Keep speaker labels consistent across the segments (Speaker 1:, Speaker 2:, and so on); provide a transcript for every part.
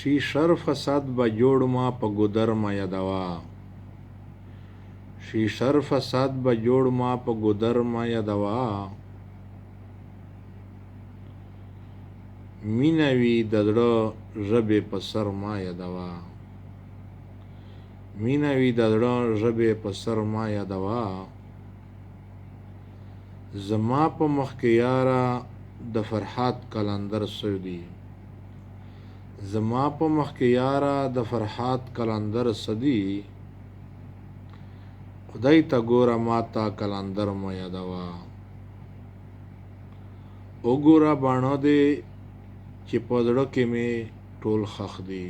Speaker 1: شي شر فساد به جوړ ما په ګودر ما یادوا شي شر فساد به جوړ ما په ګودر ما یادوا مینه وي د زړه ژبې په سر ما یادوا مینه وي د زړه ژبې په سر ما یادوا زما په مخ کې یاره د فرحات کلندر سودی زما په مخ کې یاره د فرحات کلندر سدی خدای ته ګوره ماته کلندر مو یادوا وګوره باڼه دې چې په زړه کې مې ټول خښ دي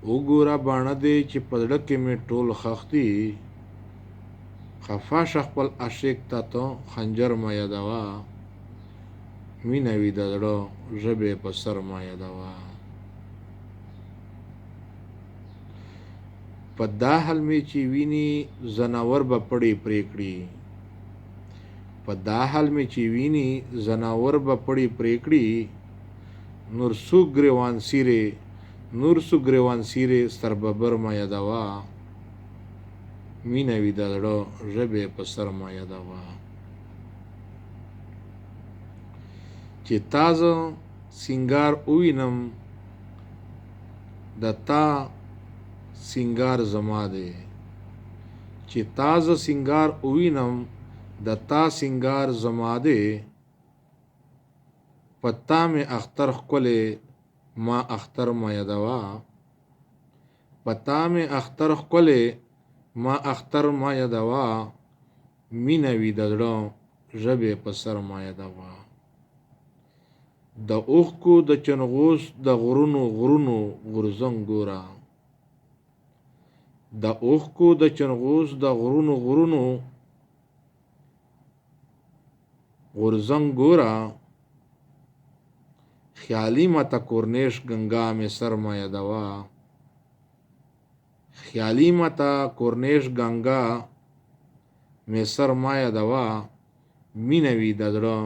Speaker 1: وګوره باڼه دې چې په زړه کې مې ټول خښ دي خفا شه خپل عاشق ته ته خنجر مه یادوه مینه وي د زړه ژبې په سر مه یادوه په دا حال مې چې ویني ځناور به پړې پرې کړي په دا حال مې چې ویني ځناور به پړې پرې کړي نور څوک ګریوان سیرې سترببر مه یادوه مینه وي د زړه ژبې په سر مه یادوه چې تازه سینګار ووینم د تا سینګار زما دی چې تازه سینګار ووینم د تا سینګار زما دی پتا مې اختر ښکلی ما اختر مه یادوه پتا مې اختر ښکلی ما اختر مه یادوه مینه وي د زړه ژبې په سر مه یادوه د اوښکو د چنغوس د غرونو غورځنګ ګوره د اوښکو د چنغوس د غرونو غورځنګ ګوره خیالي مته کورنیش ګنګا مې سر مه یادوه خیالي مته کورنیش ګنګا مې سر مه یادوه مینه وي د زړه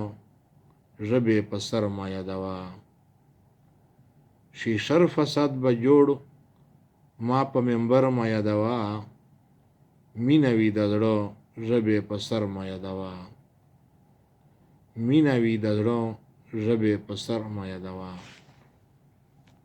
Speaker 1: ژبې په سر مه یادوه شي شر فساد به جوړ ما په منبر مه یادوه مینه وي د زړه ژبې په سر مه یادوه مینه وي د زړه ژبې په سر مه یادوه